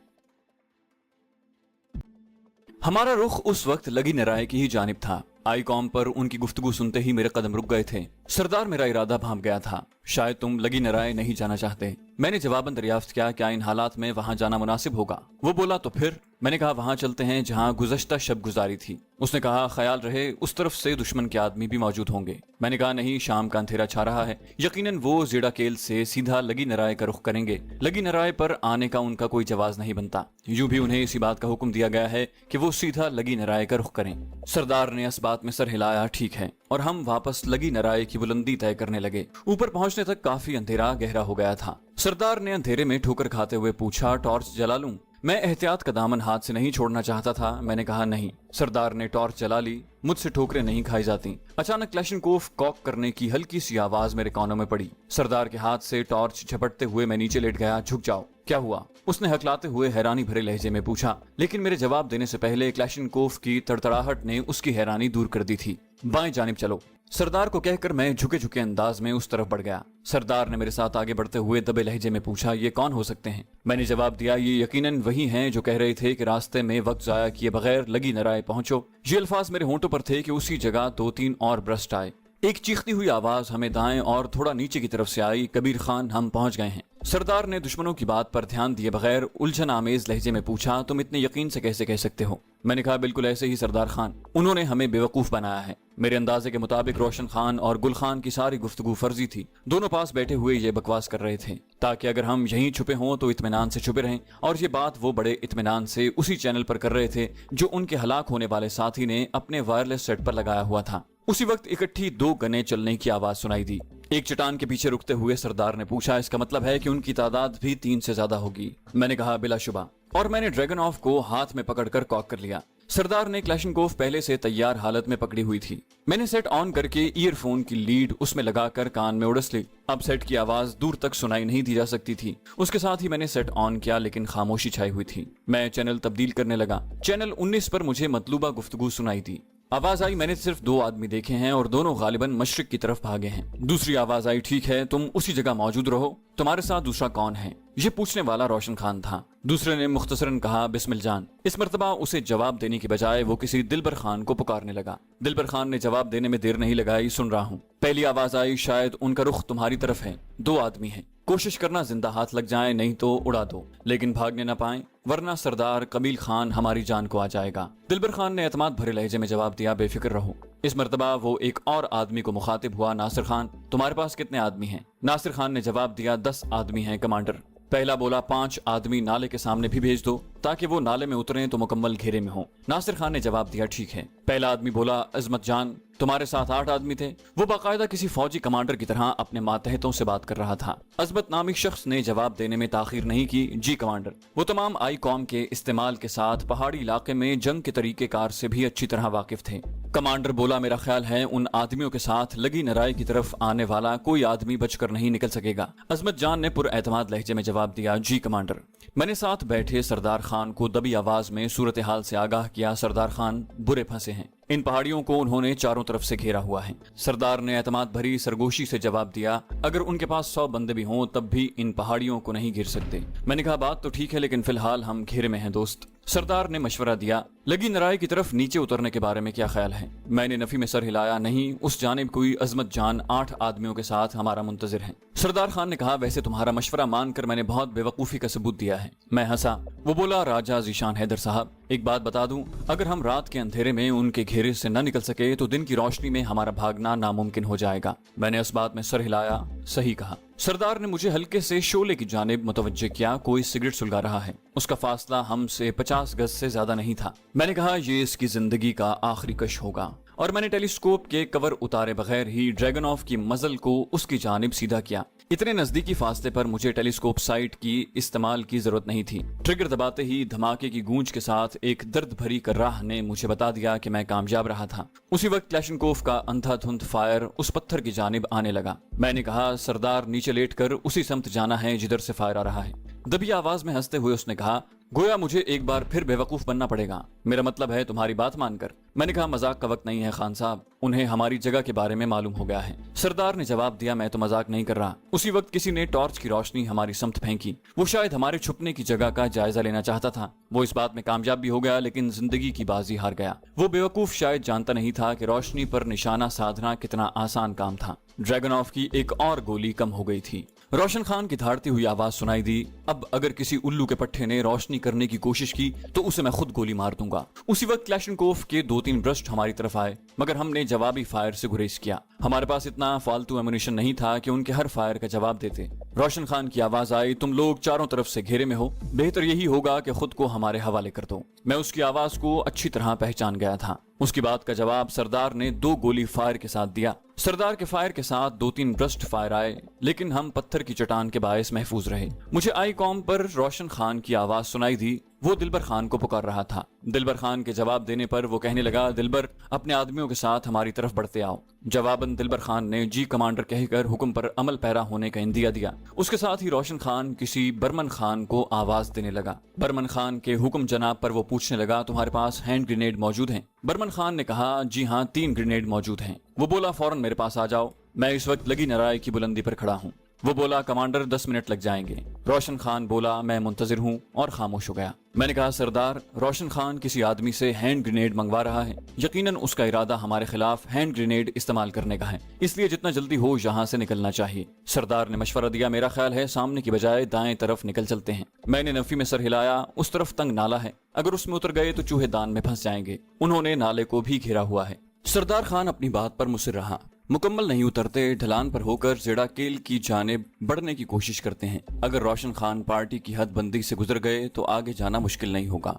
A: हमारा रुख उस वक्त लगी नराए की ही जानिब था। आईकॉम पर उनकी गुफ्तगू सुनते ही मेरे कदम रुक गए थे। सरदार मेरा इरादा भांप गया था। शायद तुम लगी नराय नहीं जाना चाहते। मैंने जवाबन दरियाफ्त किया, क्या इन हालात में वहां जाना मुनासिब होगा? वो बोला, तो फिर? मैंने कहा, वहां चलते हैं जहां गुज़श्ता शब गुजारी थी। उसने कहा, ख्याल रहे उस तरफ से दुश्मन के आदमी भी मौजूद होंगे। मैंने कहा, नहीं, शाम का अंधेरा छा रहा है, यकीनन वो ज़ेड़ा केल से सीधा लगी नराय का रुख करेंगे। लगी नराय पर आने का उनका कोई जवाज नहीं बनता। यूं भी उन्हें इसी बात का हुक्म दिया गया है कि वो सीधा लगी नराय का रुख करें। सरदार ने इस बात में सर हिलाया, ठीक है, और हम वापस लगी नराय की बुलंदी तय करने लगे। ऊपर पहुंचने तक काफी अंधेरा गहरा हो गया था। सरदार ने अंधेरे में ठोकर खाते हुए पूछा, टॉर्च जला लूं? मैं एहतियात का दामन हाथ से नहीं छोड़ना चाहता था। मैंने कहा, नहीं। सरदार ने टॉर्च जला ली। मुझसे ठोकरें नहीं खाई जाती। अचानक क्लैशनकोफ कॉक करने की हल्की सी आवाज मेरे कानों में पड़ी। सरदार के हाथ से टॉर्च झपटते हुए मैं नीचे लेट गया। झुक जाओ। क्या हुआ? उसने हकलाते हुए हैरानी भरे लहजे में पूछा, लेकिन मेरे जवाब देने से पहले क्लैशनकोफ की तड़तड़ाहट ने उसकी हैरानी दूर कर दी थी। बाएं जानिब चलो, सरदार को कहकर मैं झुके झुके अंदाज में उस तरफ बढ़ गया। सरदार ने मेरे साथ आगे बढ़ते हुए दबे लहजे में पूछा, ये कौन हो सकते हैं? मैंने जवाब दिया, ये यकीनन वही हैं जो कह रहे थे कि रास्ते में वक्त जाया किए बगैर लगी नराय पहुंचो। ये अल्फाज मेरे होंठों पर थे कि उसी जगह 2-3 और ब्रस्ट आए। एक चीखती हुई आवाज हमें दाएं और थोड़ा नीचे की तरफ से आई, कबीर खान, हम पहुंच गए हैं। सरदार ने दुश्मनों की बात पर ध्यान दिए बगैर उलझन आमेज लहजे में पूछा, तुम इतने यकीन से कैसे कह सकते हो? मैंने कहा, बिल्कुल ऐसे ही सरदार खान, उन्होंने हमें बेवकूफ बनाया है। मेरे अंदाजे के मुताबिक रोशन खान और गुल खान की सारी गुफ्तगू फर्जी थी। दोनों पास बैठे हुए ये बकवास कर रहे थे ताकि अगर हम यहीं छुपे हों तो इत्मीनान से छुपे रहें, और ये बात वो बड़े इत्मीनान से उसी चैनल पर कर रहे थे जो उनके हलाक होने वाले साथी ने अपने वायरलेस सेट पर लगाया हुआ था। उसी वक्त इकट्ठी 2 गने चलने की आवाज सुनाई दी। एक चट्टान के पीछे रुकते हुए सरदार ने पूछा, इसका मतलब है कि उनकी तादाद भी 3 से ज्यादा होगी? मैंने कहा, बिलाशुबा, और मैंने ड्रैगन ऑफ को हाथ में पकड़कर कॉक कर लिया। सरदार ने क्लैशनकोफ पहले से तैयार हालत में पकड़ी हुई थी। मैंने सेट ऑन करके ईयरफोन की लीड उसमें लगाकर कान में उड़स ली। अब सेट की आवाज दूर तक सुनाई नहीं दी जा सकती थी। उसके साथ ही मैंने सेट ऑन किया, लेकिन खामोशी छाई हुई थी। मैं चैनल तब्दील करने लगा। चैनल 19 पर मुझे मतलूबा गुफ्तगू सुनाई दी। आवाज आई, मैंने सिर्फ 2 आदमी देखे हैं और दोनों गालिबन मशरिक की तरफ भागे हैं। दूसरी आवाज आई, ठीक है, तुम उसी जगह मौजूद रहो। तुम्हारे साथ दूसरा कौन है? ये पूछने वाला रोशन खान था। दूसरे ने मुख्तसरन कहा, बिस्मिल जान। इस मर्तबा उसे जवाब देने की बजाय वो किसी दिलबर खान को पुकारने लगा। दिलबर खान ने जवाब देने में देर नहीं लगाई, सुन रहा हूँ। पहली आवाज आई, शायद उनका रुख तुम्हारी तरफ है। 2 आदमी हैं, कोशिश करना जिंदा हाथ लग जाए, नहीं तो उड़ा दो, लेकिन भागने न पाए, वरना सरदार कबील खान हमारी जान को आ जाएगा। दिलबर खान ने एतमाद भरे लहजे में जवाब दिया, बेफिक्र रहो। इस मर्तबा वो एक और आदमी को मुखातिब हुआ, नासिर खान, तुम्हारे पास कितने आदमी हैं? नासिर खान ने जवाब दिया, 10 आदमी हैं कमांडर। पहला बोला, 5 आदमी नाले के सामने भी भेज दो ताकि वो नाले में उतरें तो मुकम्मल घेरे में हो। नासिर खान ने जवाब दिया, ठीक है। पहला आदमी बोला, अजमत जान, तुम्हारे साथ 8 आदमी थे। वो बाकायदा किसी फौजी कमांडर की तरह अपने मातहतों से बात कर रहा था। अजमत नामी शख्स ने जवाब देने में ताखीर नहीं की, जी कमांडर। वो तमाम आई कॉम के इस्तेमाल के साथ पहाड़ी इलाके में जंग के तरीकेकार से भी अच्छी तरह वाकिफ थे। कमांडर बोला, मेरा ख्याल है उन आदमियों के साथ लगी नराय की तरफ आने वाला कोई आदमी बचकर नहीं निकल सकेगा। अजमत जान ने पुरएतमाद लहजे में जवाब दिया, जी कमांडर। मैंने साथ बैठे सरदार खान को दबी आवाज में सूरत हाल से आगाह किया, सरदार खान बुरे फंसे हैं। इन पहाड़ियों को उन्होंने चारों तरफ से घेरा हुआ है। सरदार ने एतमाद भरी सरगोशी से जवाब दिया, अगर उनके पास 100 बंदे भी हों तब भी इन पहाड़ियों को नहीं घेर सकते। मैंने कहा, बात तो ठीक है, लेकिन फिलहाल हम घेरे में हैं दोस्त। सरदार ने मशवरा दिया, लगी नराय की तरफ नीचे उतरने के बारे में क्या ख्याल है? मैंने नफी में सर हिलाया, नहीं, उस जानिब कोई अजमत जान 8 आदमियों के साथ हमारा मुंतजिर है। सरदार खान ने कहा, वैसे तुम्हारा मशवरा मानकर मैंने बहुत बेवकूफी का सबूत दिया है। मैं हंसा। वो बोला, राजा जीशान हैदर साहब, एक बात बता दूं, अगर हम रात के अंधेरे में उनके घेरे से न निकल सके तो दिन की रोशनी में हमारा भागना नामुमकिन हो जाएगा। मैंने इस बात में सर हिलाया, सही कहा। सरदार ने मुझे हल्के से शोले की जानिब मुतवज्जे किया, कोई सिगरेट सुलगा रहा है। उसका फासला हमसे 50 गज से ज्यादा नहीं था। मैंने कहा, ये इसकी जिंदगी का आखिरी कश होगा, और मैंने टेलीस्कोप के कवर उतारे बगैर ही ड्रैगन ऑफ की मजल को उसकी जानिब सीधा किया। इतने नजदीकी फासले पर मुझे टेलीस्कोप साइट की इस्तेमाल की जरूरत नहीं थी। ट्रिगर दबाते ही धमाके की गूंज के साथ एक दर्द भरी कर्राह ने मुझे बता दिया कि मैं कामयाब रहा था। उसी वक्त क्लैशनकोफ का अंधाधुंध फायर उस पत्थर की जानिब आने लगा। मैंने कहा, सरदार नीचे लेटकर उसी समत जाना है जिधर से फायर आ रहा है। दबी आवाज में हंसते हुए उसने कहा, गोया मुझे एक बार फिर बेवकूफ बनना पड़ेगा। मेरा मतलब है तुम्हारी बात मानकर। मैंने कहा मजाक का वक्त नहीं है खान साहब, उन्हें हमारी जगह के बारे में मालूम हो गया है। सरदार ने जवाब दिया, मैं तो मजाक नहीं कर रहा। उसी वक्त किसी ने टॉर्च की रोशनी हमारी समत फेंकी। वो शायद हमारे छुपने की जगह का जायजा लेना चाहता था। वो इस बात में कामयाब भी हो गया, लेकिन जिंदगी की बाजी हार गया। वो बेवकूफ शायद जानता नहीं था कि रोशनी पर निशाना साधना कितना आसान काम था। ड्रैगनॉफ की एक और गोली कम हो गई थी। रोशन खान की धाड़ती हुई आवाज सुनाई दी, अब अगर किसी उल्लू के पट्टे ने रोशनी करने की कोशिश की तो उसे मैं खुद गोली मार दूंगा। उसी वक्त क्लैशनकोफ के 2-3 ब्रस्ट हमारी तरफ आए, मगर हमने जवाबी फायर से गुरेज किया। हमारे पास इतना फालतू एमुनिशन नहीं था कि उनके हर फायर का जवाब देते। रोशन खान की आवाज आई, तुम लोग चारों तरफ से घेरे में हो, बेहतर यही होगा कि खुद को हमारे हवाले कर दो। मैं उसकी आवाज को अच्छी तरह पहचान गया था। उसकी बात का जवाब सरदार ने 2 गोली फायर के साथ दिया। सरदार के फायर के साथ 2-3 ब्रस्ट फायर आए, लेकिन हम पत्थर की चट्टान के बायस महफूज रहे। मुझे आई कॉम पर रोशन खान की आवाज सुनाई दी। वो दिलबर खान को पुकार रहा था। दिलबर खान के जवाब देने पर वो कहने लगा, दिलबर अपने आदमियों के साथ हमारी तरफ बढ़ते आओ। जवाबन दिलबर खान ने जी कमांडर कहकर हुक्म पर अमल पैरा होने का इंदिया दिया। उसके साथ ही रोशन खान किसी बर्मन खान को आवाज देने लगा। बर्मन खान के हुक्म जनाब पर वो पूछने लगा, तुम्हारे पास हैंड ग्रेनेड मौजूद हैं? बर्मन खान ने कहा, जी हाँ 3 ग्रेनेड मौजूद हैं। वो बोला, फौरन मेरे पास आ जाओ, मैं इस वक्त लगी नाराय की बुलंदी पर खड़ा हूँ। वो बोला, कमांडर 10 मिनट लग जाएंगे। रोशन खान बोला, मैं मुंतजिर हूँ, और खामोश हो गया। मैंने कहा, सरदार रोशन खान किसी आदमी से हैंड ग्रेनेड मंगवा रहा है। यकीनन उसका इरादा हमारे खिलाफ हैंड ग्रेनेड इस्तेमाल करने का है, इसलिए जितना जल्दी हो यहाँ से निकलना चाहिए। सरदार ने मशवरा दिया, मेरा ख्याल है सामने की बजाय दाएं तरफ निकल चलते हैं। मैंने नफी में सर हिलाया। उस तरफ तंग नाला है, अगर उसमें उतर गए तो चूहे दान में फंस जाएंगे। उन्होंने नाले को भी घेरा हुआ है। सरदार खान अपनी बात पर मुसिर रहा। मुकम्मल नहीं उतरते, ढलान पर होकर जेड़ाकेल की जानिब बढ़ने की कोशिश करते हैं। अगर रोशन खान पार्टी की हद बंदी से गुजर गए तो आगे जाना मुश्किल नहीं होगा।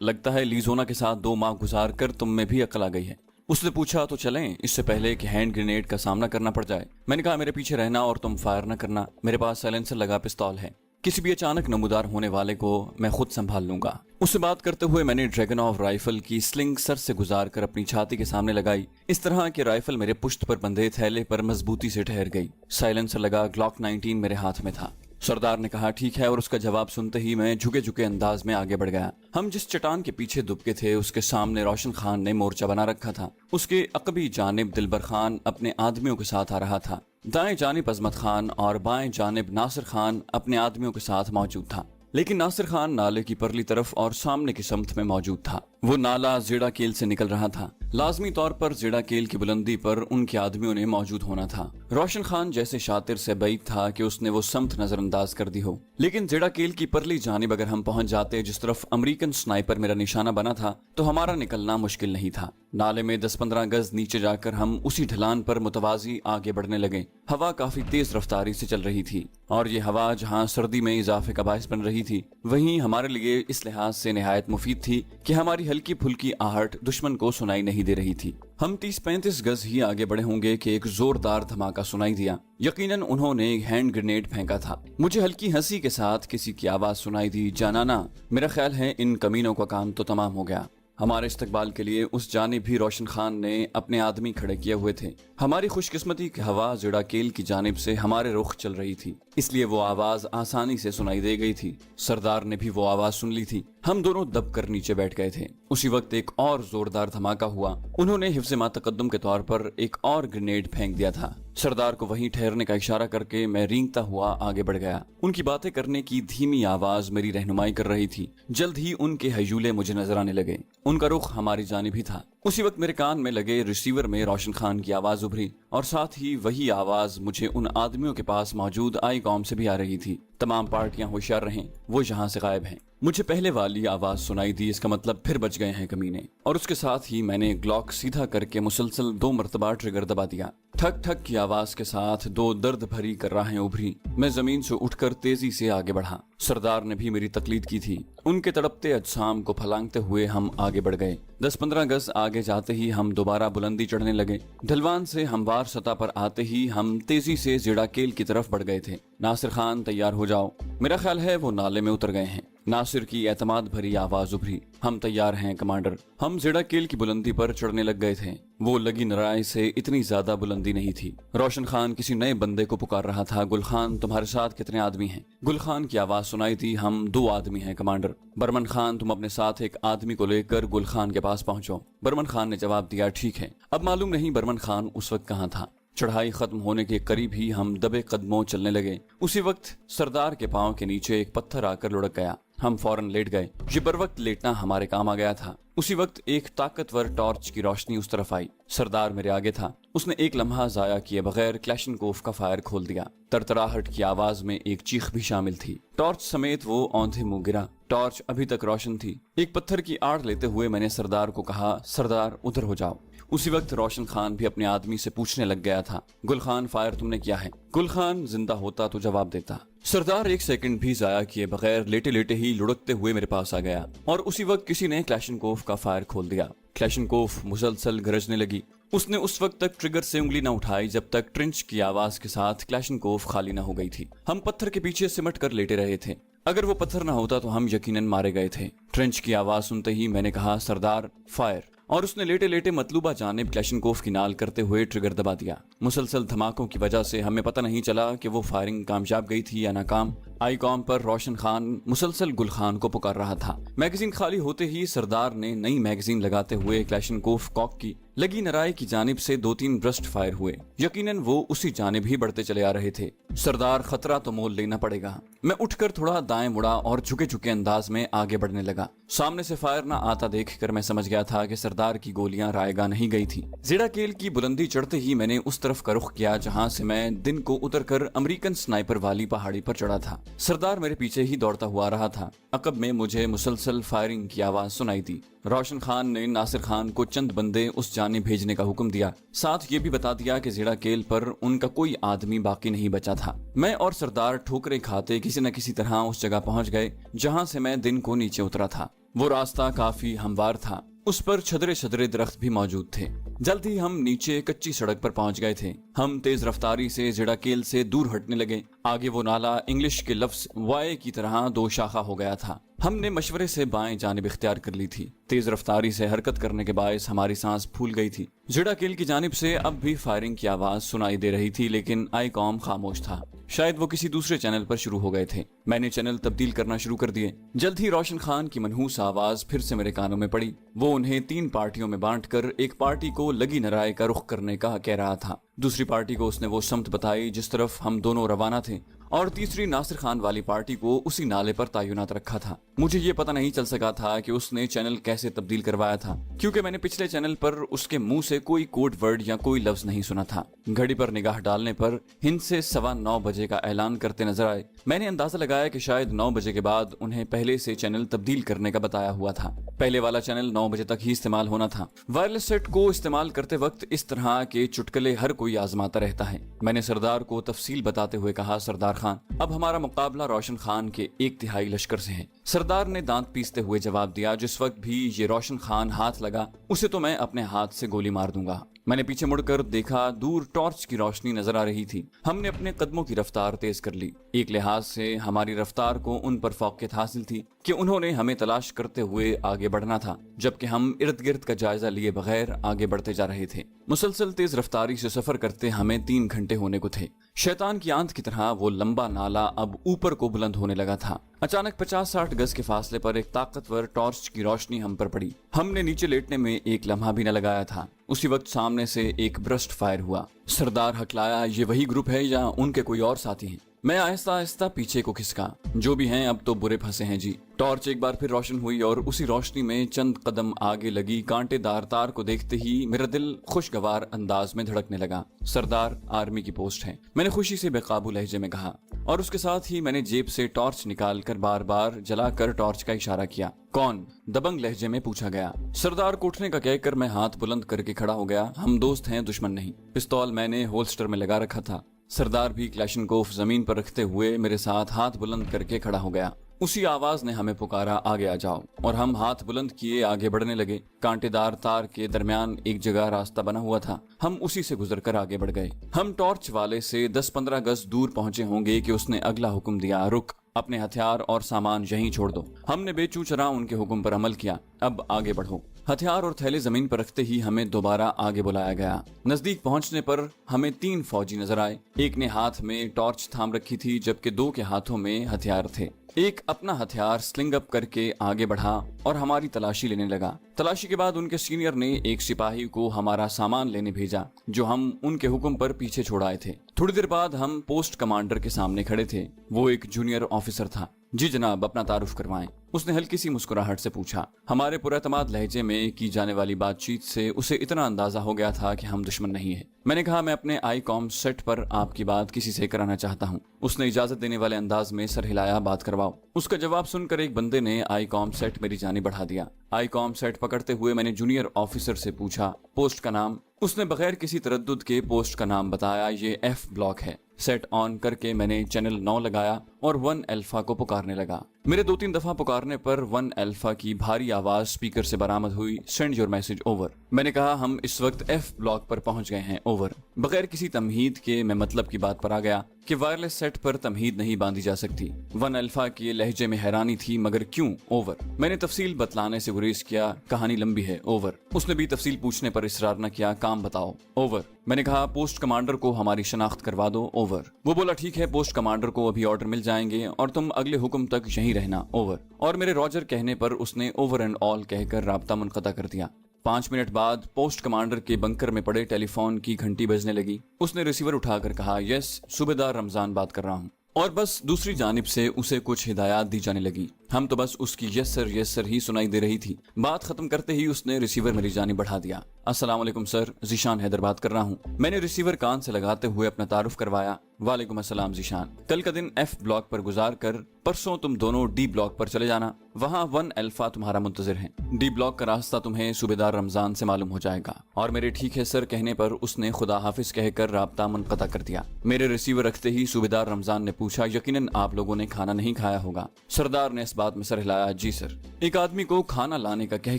A: लगता है लीजोना के साथ 2 माह गुजार कर तुम में भी अकल आ गई है। उसने पूछा, तो चलें, इससे पहले कि हैंड ग्रेनेड का सामना करना पड़ जाए। मैंने कहा, मेरे पीछे रहना और तुम फायर न करना। मेरे पास साइलेंसर लगा पिस्तौल है, किसी भी अचानक नमूदार होने वाले को मैं खुद संभाल लूंगा। उससे बात करते हुए मैंने ड्रैगनॉफ राइफल की स्लिंग सर से गुजार कर अपनी छाती के सामने लगाई। इस तरह कि राइफल मेरे पुश्त पर बंधे थैले पर मजबूती से ठहर गई। साइलेंसर लगा, ग्लॉक 19 मेरे हाथ में था। सरदार ने कहा, ठीक है, और उसका जवाब सुनते ही मैं झुके झुके अंदाज में आगे बढ़ गया। हम जिस चट्टान के पीछे दुबके थे उसके सामने रोशन खान ने मोर्चा बना रखा था। उसके अकबी जानिब दिलबर खान अपने आदमियों के साथ आ रहा था। दाएं जानिब अजमत खान और बाएं जानिब नासिर खान अपने आदमियों के साथ मौजूद था। लेकिन नासिर खान नाले की परली तरफ और सामने की समत में मौजूद था। वो नाला जेड़ाकेल से निकल रहा था। लाजमी तौर पर जेड़ाकेल की बुलंदी पर उनके आदमियों ने मौजूद होना था। रोशन खान जैसे शातिर से बैद था कि उसने वो समत नजरअंदाज कर दी हो। लेकिन जेड़ाकेल की परली जानिब अगर हम पहुंच जाते जिस तरफ अमेरिकन स्नाइपर मेरा निशाना बना था तो हमारा निकलना मुश्किल नहीं था। नाले में 10-15 गज नीचे जाकर हम उसी ढलान पर मुतवाजी आगे बढ़ने लगे। हवा काफी तेज रफ्तारी से चल रही थी और ये हवा जहाँ सर्दी में इजाफे का बायस बन रही थी, वहीं हमारे लिए इस लिहाज से निहायत मुफीद थी कि हमारी हल्की फुल्की आहट दुश्मन को सुनाई नहीं दे रही थी। हम 30-35 गज ही आगे बढ़े होंगे कि एक जोरदार धमाका सुनाई दिया। यकीनन उन्होंने एक हैंड ग्रेनेड फेंका था। मुझे हल्की हंसी के साथ किसी की आवाज सुनाई दी, जानाना, मेरा ख्याल है इन कमीनों का काम तो तमाम हो गया। हमारे इस्तकबाल के लिए उस जानिब भी रोशन खान ने अपने आदमी खड़े किए हुए थे। हमारी खुशकिस्मती की हवा जेड़ाकेल की जानिब से हमारे रुख चल रही थी, इसलिए वो आवाज आसानी से सुनाई दे गई थी। सरदार ने भी वो आवाज सुन ली थी। हम दोनों दबकर नीचे बैठ गए थे। उसी वक्त एक और जोरदार धमाका हुआ। उन्होंने हिफ्ज़े मा तकद्दुम के तौर पर एक और ग्रेनेड फेंक दिया था। सरदार को वहीं ठहरने का इशारा करके मैं रेंगता हुआ आगे बढ़ गया। उनकी बातें करने की धीमी आवाज मेरी रहनुमाई कर रही थी। जल्द ही उनके हयूले मुझे नजर आने लगे। उनका रुख हमारी जानिब ही था। उसी वक्त मेरे कान में लगे रिसीवर में रोशन खान की आवाज उभरी और साथ ही वही आवाज मुझे उन आदमियों के पास मौजूद आई कॉम से भी आ रही थी। तमाम पार्टियां होशियार रहें, वो यहाँ से गायब हैं। मुझे पहले वाली आवाज सुनाई दी, इसका मतलब फिर बच गए हैं कमीने। और उसके साथ ही मैंने ग्लॉक सीधा करके मुसलसल 2 मरतबा ट्रिगर दबा दिया। ठक ठक की आवाज के साथ 2 दर्द भरी कर्राहें उभरी। मैं जमीन से उठकर तेजी से आगे बढ़ा। सरदार ने भी मेरी तकलीद की थी। उनके तड़पते अजसाम को फलांगते हुए हम आगे बढ़ गए। 10-15 गज आगे जाते ही हम दोबारा बुलंदी चढ़ने लगे। ढलवान से हमवार सतह पर आते ही हम तेजी से जेड़ाकेल की तरफ बढ़ गए थे। नासिर खान, तैयार हो जाओ, मेरा ख्याल है वो नाले में उतर गए हैं। नासिर की एतमाद भरी आवाज उभरी, हम तैयार हैं कमांडर। हम जेड़ा केल की बुलंदी पर चढ़ने लग गए थे। वो लगी नराई से इतनी ज्यादा बुलंदी नहीं थी। रोशन खान किसी नए बंदे को पुकार रहा था, गुल खान तुम्हारे साथ कितने आदमी हैं? गुल खान की आवाज सुनाई थी, हम 2 आदमी हैं कमांडर। बरमन खान तुम अपने साथ एक आदमी को लेकर गुल खान के पास पहुंचो। बरमन खान ने जवाब दिया, ठीक है। अब मालूम नहीं बरमन खान उस वक्त कहाँ था। चढ़ाई खत्म होने के करीब ही हम दबे कदमों चलने लगे। उसी वक्त सरदार के पांव के नीचे एक पत्थर आकर लुढ़क गया। हम फौरन लेट गए। ये बर वक्त लेटना हमारे काम आ गया था। उसी वक्त एक ताकतवर टॉर्च की रोशनी उस तरफ आई। सरदार मेरे आगे था। उसने एक लम्हा जाया किए बगैर क्लैशनकोफ का फायर खोल दिया। तरतराहट की आवाज में एक चीख भी शामिल थी। टॉर्च समेत वो औंधे मुंह गिरा। टॉर्च अभी तक रोशन थी। एक पत्थर की आड़ लेते हुए मैंने सरदार को कहा, सरदार उधर हो जाओ। उसी वक्त रोशन खान भी अपने आदमी से पूछने लग गया था, गुल खान फायर तुमने किया है? गुल खान जिंदा होता तो जवाब देता। सरदार एक सेकंड भी जाया किए बगैर लेटे लेटे ही लुढ़कते हुए मेरे पास आ गया और उसी वक्त किसी ने क्लैशनकोफ का फायर खोल दिया। क्लैशनकोफ मुसलसल गरजने लगी। उसने उस वक्त तक ट्रिगर से उंगली न उठाई जब तक ट्रिंच की आवाज के साथ क्लैशनकोफ खाली न हो गई थी। हम पत्थर के पीछे सिमट कर लेटे रहे थे। अगर वो पत्थर न होता तो हम यकीनन मारे गए थे। ट्रेंच की आवाज सुनते ही मैंने कहा, सरदार फायर। और उसने लेटे लेटे मतलूबा जानिब क्लैशनकोफ की नाल करते हुए ट्रिगर दबा दिया। मुसलसल धमाकों की वजह से हमें पता नहीं चला कि वो फायरिंग कामयाब गई थी या नाकाम। आईकॉम पर रोशन खान मुसलसल गुल खान को पुकार रहा था। मैगजीन खाली होते ही सरदार ने नई मैगजीन लगाते हुए क्लैशनकोफ कॉक की लगी नराई की जानिब से 2-3 ब्रस्ट फायर हुए। यकीनन वो उसी जानिब ही बढ़ते चले आ रहे थे। सरदार खतरा तो मोल लेना पड़ेगा। मैं उठकर थोड़ा दाएं मुड़ा और झुके झुके अंदाज में आगे बढ़ने लगा। सामने से फायर न आता देखकर मैं समझ गया था कि सरदार की गोलियां रायगा नहीं गई थी। जेड़ा केल की बुलंदी चढ़ते ही मैंने उस तरफ का रुख किया जहां से मैं दिन को उतरकर अमेरिकन स्नाइपर वाली पहाड़ी पर चढ़ा था। सरदार मेरे पीछे ही दौड़ता हुआ रहा था। अकब में मुझे मुसलसल फायरिंग की आवाज सुनाई दी। रोशन खान ने नासिर खान को चंद बंदे उस जानिब भेजने का हुक्म दिया। साथ ये भी बता दिया कि जेड़ा केल पर उनका कोई आदमी बाकी नहीं बचा था। मैं और सरदार ठोकरें खाते किसी न किसी तरह उस जगह पहुंच गए जहां से मैं दिन को नीचे उतरा था। वो रास्ता काफी हमवार था। उस पर छदरे छदरे दरख्त भी मौजूद थे। जल्द ही हम नीचे कच्ची सड़क पर पहुंच गए थे। हम तेज रफ्तारी से जेड़ा केल से दूर हटने लगे। आगे वो नाला इंग्लिश के लफ्ज वाई की तरह 2 शाखा हो गया था। हमने मशवरे से बाएं जानिब इख्तियार कर ली थी। तेज रफ्तारी से हरकत करने के बायस हमारी सांस फूल गई थी। जेड़ा केल की जानिब से अब भी फायरिंग की आवाज सुनाई दे रही थी, लेकिन आईकॉम खामोश था। शायद वो किसी दूसरे चैनल पर शुरू हो गए थे। मैंने चैनल तब्दील करना शुरू कर दिए। जल्द ही रोशन खान की मनहूस आवाज फिर से मेरे कानों में पड़ी। वो उन्हें 3 पार्टियों में बांटकर एक पार्टी को लगी नराय का रुख करने का कह रहा था। दूसरी पार्टी को उसने वो समत बताई जिस तरफ हम दोनों रवाना थे और तीसरी नासिर खान वाली पार्टी को उसी नाले पर तैनात रखा था। मुझे ये पता नहीं चल सका था कि उसने चैनल कैसे तब्दील करवाया था, क्योंकि मैंने पिछले चैनल पर उसके मुंह से कोई कोड वर्ड या कोई लफ्ज नहीं सुना था। घड़ी पर निगाह डालने पर हिंद से 9:15 बजे का ऐलान करते नजर आए। मैंने अंदाजा लगाया कि शायद 9 बजे के बाद उन्हें पहले से चैनल तब्दील करने का बताया हुआ था। पहले वाला चैनल 9 बजे तक ही इस्तेमाल होना था। वायरलेस सेट को इस्तेमाल करते वक्त इस तरह के चुटकले हर कोई आजमाता रहता है। मैंने सरदार को तफसील बताते हुए कहा, सरदार खान, अब हमारा मुकाबला रोशन खान के 1/3 लश्कर से है। सरदार ने दांत पीसते हुए जवाब दिया, जिस वक्त भी ये रोशन खान हाथ लगा उसे तो मैं अपने हाथ से गोली मार दूंगा। मैंने पीछे मुड़कर देखा, दूर टॉर्च की रोशनी नजर आ रही थी। हमने अपने कदमों की रफ्तार तेज कर ली। एक लिहाज से हमारी रफ्तार को उन पर फौकियत हासिल थी कि उन्होंने हमें तलाश करते हुए आगे बढ़ना था, जबकि हम इर्द गिर्द का जायजा लिए बगैर आगे बढ़ते जा रहे थे। मुसलसल तेज रफ्तारी से सफर करते हमें 3 घंटे होने को थे। शैतान की आंत की तरह वो लंबा नाला अब ऊपर को बुलंद होने लगा था। अचानक 50-60 गज के फासले पर एक ताकतवर टॉर्च की रोशनी हम पर पड़ी। हमने नीचे लेटने में एक लम्हा भी न लगाया था। उसी वक्त सामने से एक ब्रस्ट फायर हुआ। सरदार हकलाया, ये वही ग्रुप है या उनके कोई और साथी हैं? मैं आहिस्ता आहिस्ता पीछे को खिसका। जो भी हैं अब तो बुरे फंसे हैं जी। टॉर्च एक बार फिर रोशन हुई और उसी रोशनी में चंद कदम आगे लगी कांटेदार तार को देखते ही मेरा दिल खुशगवार अंदाज में धड़कने लगा। सरदार, आर्मी की पोस्ट है, मैंने खुशी से बेकाबू लहजे में कहा और उसके साथ ही मैंने जेब से टॉर्च निकालकर बार बार जलाकर टॉर्च का इशारा किया। कौन? दबंग लहजे में पूछा गया। सरदार को उठने का कहकर मैं हाथ बुलंद करके खड़ा हो गया। हम दोस्त हैं, दुश्मन नहीं। पिस्तौल मैंने होल्स्टर में लगा रखा था। सरदार भी क्लैशनकोफ जमीन पर रखते हुए मेरे साथ हाथ बुलंद करके खड़ा हो गया। उसी आवाज ने हमें पुकारा, आगे आ जाओ, और हम हाथ बुलंद किए आगे बढ़ने लगे। कांटेदार तार के दरमियान एक जगह रास्ता बना हुआ था। हम उसी से गुजरकर आगे बढ़ गए। हम टॉर्च वाले से 10-15 गज दूर पहुंचे होंगे कि उसने अगला हुक्म दिया, रुक। اپنے ہتھیار اور سامان یہیں چھوڑ دو۔ ہم نے بے چوں چراں ان کے حکم پر عمل کیا۔ اب آگے بڑھو۔ ہتھیار اور تھیلے زمین پر رکھتے ہی ہمیں دوبارہ آگے بلایا گیا۔ نزدیک پہنچنے پر ہمیں 3 فوجی نظر آئے۔ ایک نے ہاتھ میں ٹارچ تھام رکھی تھی جبکہ 2 کے ہاتھوں میں ہتھیار تھے۔ ایک اپنا ہتھیار سلنگ اپ کر کے آگے بڑھا اور ہماری تلاشی لینے لگا۔ تلاشی کے بعد ان کے سینئر نے ایک سپاہی کو ہمارا سامان لینے بھیجا جو ہم ان کے حکم پر پیچھے چھوڑائے تھے۔ تھوڑی دیر بعد ہم پوسٹ کمانڈر کے سامنے کھڑے تھے۔ وہ ایک جونیئر آفیسر تھا۔ جی جناب، اپنا تعارف کروائیں، اس نے ہلکی سی مسکراہٹ سے پوچھا۔ ہمارے پراعتماد لہجے میں کی جانے والی بات چیت سے اسے اتنا اندازہ ہو گیا تھا کہ ہم دشمن نہیں ہیں۔ میں نے کہا، میں اپنے آئی کام سیٹ پر آپ کی بات کسی سے کرانا چاہتا ہوں۔ اس نے اجازت دینے والے انداز میں سر ہلایا، بات کرواؤ۔ اس کا جواب سن کر ایک بندے نے آئی کام سیٹ میری جانب بڑھا دیا۔ آئی کام سیٹ پکڑتے ہوئے میں نے جونیئر آفیسر سے پوچھا، پوسٹ کا نام؟ اس نے بغیر کسی تردد کے پوسٹ کا نام بتایا، یہ ایف بلاک ہے۔ سیٹ آن کر کے میں نے چینل 9 لگایا اور 1 الفا کو پکارنے لگا۔ میرے 2-3 دفعہ پکارنے پر 1 الفا کی بھاری آواز سپیکر سے برآمد ہوئی، سینڈ یور میسج اوور۔ میں نے کہا، ہم اس وقت ایف بلاک پر پہنچ گئے ہیں، اوور۔ بغیر کسی تمہید کے میں مطلب کی بات پر آ گیا کہ وائرلیس سیٹ پر تمہید نہیں باندھی جا سکتی۔ 1 الفا کے لہجے میں حیرانی تھی، مگر کیوں، اوور۔ میں نے تفصیل بتلانے سے گریز کیا، کہانی لمبی ہے، اوور۔ اس نے بھی تفصیل پوچھنے پر اصرار نہ کیا، کام بتاؤ، اوور۔ میں نے کہا، پوسٹ کمانڈر کو ہماری شناخت کروا دو، اوور۔ وہ بولا، ٹھیک ہے، پوسٹ کمانڈر کو ابھی آرڈر مل جائیں گے اور تم اگلے حکم تک یہیں رہنا، اوور۔ اور میرے راجر کہنے پر اس نے اوور اینڈ آل کہہ کر رابطہ منقطع کر دیا۔ 5 منٹ بعد پوسٹ کمانڈر کے بنکر میں پڑے ٹیلی فون کی گھنٹی بجنے لگی۔ اس نے ریسیور اٹھا کر کہا، یس، صوبیدار رمضان بات کر رہا ہوں۔ اور بس دوسری جانب سے اسے کچھ ہدایات دی جانے لگی۔ ہم تو بس اس کی یس سر ہی سنائی دے رہی تھی۔ بات ختم کرتے ہی اس نے ریسیور میری جانب بڑھا دیا۔ السلام علیکم سر، ذیشان حیدر بات کر رہا ہوں۔ میں نے ریسیور کان سے لگاتے ہوئے اپنا تعارف کروایا۔ وعلیکم السلام ذیشان، کل کا دن ایف بلاک پر گزار کر پرسوں تم دونوں ڈی بلاک پر چلے جانا، وہاں 1 الفا تمہارا منتظر ہے۔ ڈی بلاک کا راستہ تمہیں صوبیدار رمضان سے معلوم ہو جائے گا۔ اور میرے ٹھیک ہے سر کہنے پر اس نے خدا حافظ کہہ کر رابطہ منقطع کر دیا۔ میرے ریسیور رکھتے ہی صوبیدار رمضان نے پوچھا، یقیناً آپ لوگوں نے کھانا نہیں کھایا ہوگا؟ سردار نے اس بات میں سر ہلایا، جی سر۔ ایک آدمی کو کھانا لانے کا کہہ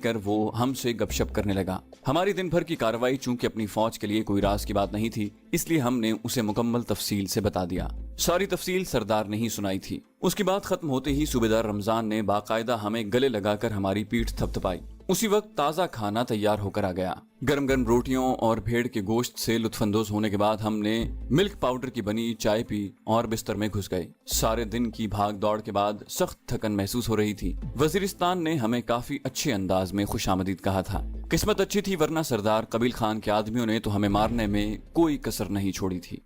A: کر وہ ہم سے گپ شپ کرنے لگا۔ ہماری دن بھر کی کارروائی چونکہ اپنی فوج کے لیے کوئی راز کی بات نہیں تھی، اس لیے ہم نے اسے مکمل تفصیل سے بتا دیا۔ ساری تفصیل سردار نے ہی سنائی تھی۔ اس کی بات ختم ہوتے ہی صوبیدار رمضان نے باقاعدہ ہمیں گلے لگا کر ہماری پیٹھ تھپتھپائی۔ اسی وقت تازہ کھانا تیار ہو کر آ گیا۔ گرم گرم روٹیوں اور بھیڑ کے گوشت سے لطف اندوز ہونے کے بعد ہم نے ملک پاؤڈر کی بنی چائے پی اور بستر میں گھس گئے۔ سارے دن کی بھاگ دوڑ کے بعد سخت تھکن محسوس ہو رہی تھی۔ وزیرستان نے ہمیں کافی اچھے انداز میں خوش آمدید کہا تھا۔ قسمت اچھی تھی، ورنہ سردار قبیل خان کے آدمیوں نے تو ہمیں مارنے میں کوئی کسر نہیں چھوڑی تھی۔